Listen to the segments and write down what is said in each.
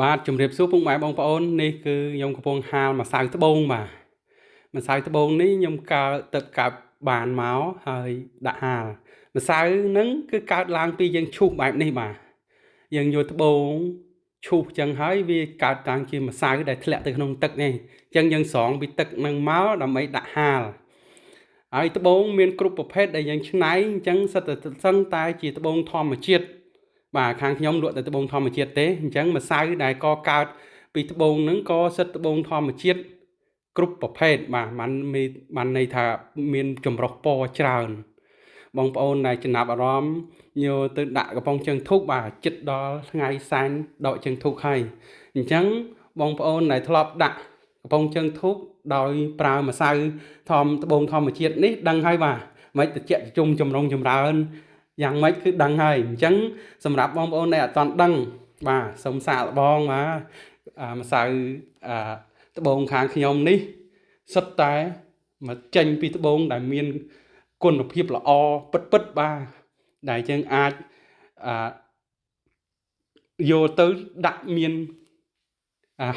បាទជំរាបសួរពុកម៉ែបងប្អូននេះគឺខ្ញុំកំពុងហាលម្សៅត្បូងបាទម្សៅត្បូងនេះខ្ញុំកើទឹកកើតបានមកហើយដាក់ហាលម្សៅហ្នឹងគឺកើតឡើងពីយើងឈូសបែបនេះបាទយើងយកត្បូងឈូសចឹងហើយវាកើតតាំងជាម្សៅដែលធ្លាក់ទៅក្នុងទឹកនេះអញ្ចឹងយើងស្រង់ពីទឹកហ្នឹងមកដើម្បីដាក់ហាលហើយត្បូងមានគ្រប់ប្រភេទដែលយើងច្នៃអញ្ចឹងសិតតែសឹងតែជាត្បូងធម្មជាតិបាទខាងខ្ញុំលក់តែត្បូងធម្មជាតិទេអញ្ចឹងម្សៅដែលកកើតពីត្បូងហ្នឹងក៏សិតត្បូងធម្មជាតិគ្រប់ប្រភេទបាទมันន័យថាមានចម្រុះពណ៌ច្រើនបងប្អូនដែលចំណាប់អារម្មណ៍យកទៅដាក់កំប៉ុងជើងធូបបាទចិត្តដល់ថ្ងៃសែនដកជើងធូបហើយអញ្ចឹងបងប្អូនដែលធ្លាប់ដាក់កំប៉ុងជើងធូបដោយប្រើម្សៅត្បូងធម្មជាតិនេះដឹងហើយបាទមិនតិចជុំចម្រុងចម្រើនយ៉ាងម៉េចគឺដឹងហើយអញ្ចឹងសម្រាប់បងប្អូនដែលអត់ទាន់ដឹងបាទសូមសាកល្បងបាទម្សៅត្បូងខាងខ្ញុំនេះសុទ្ធតែមកចេញពីត្បូងដែលមានគុណភាពល្អពិតបាទដែលយើងអាចយកទៅដាក់មាន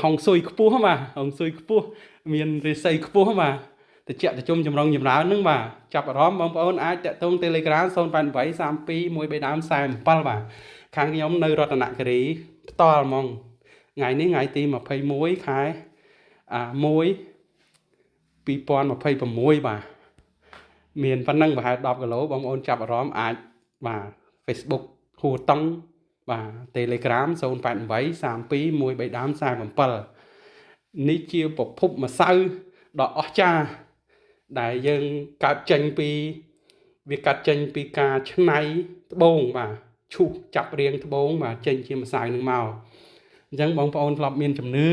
ហុងស៊ុយខ្ពស់បាទហុងស៊ុយខ្ពស់មានរិស័យខ្ពស់បាទតិចតជុំចម្រុងចម្រើនហ្នឹងបាទចាប់អារម្មណ៍បងប្អូនអាចតាក់ទង Telegram 088321347បាទខាងខ្ញុំនៅរតនគិរីផ្ទាល់ហ្មងថ្ងៃនេះថ្ងៃទី21ខែ1 2026បាទមានប៉ុណ្ណឹងប្រហែល10គីឡូបងប្អូនចាប់អារម្មណ៍អាចបាទ Facebook ហួរតង់បាទ Telegram 088321347នេះជាប្រភពម្សៅដ៏អស្ចារ្យដែលយើងកើតចេញពីការច្នៃត្បូងបាទឈូសចាប់រៀងត្បូងបាទចេញជាម្សៅនឹងមកអញ្ចឹងបងប្អូនធ្លាប់មានជំនឿ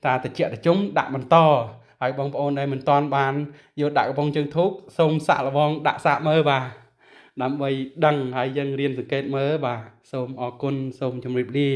តាតិចតជុំដាក់បន្តហើយបងប្អូនដែលមិនទាន់បានយកដាក់កំប៉ុងជើងធូបសូមសាកល្បងដាក់សាកមើលបាទដើម្បីដឹងហើយយើងរៀនសង្កេតមើលបាទសូមអរគុណសូមជម្រាបលា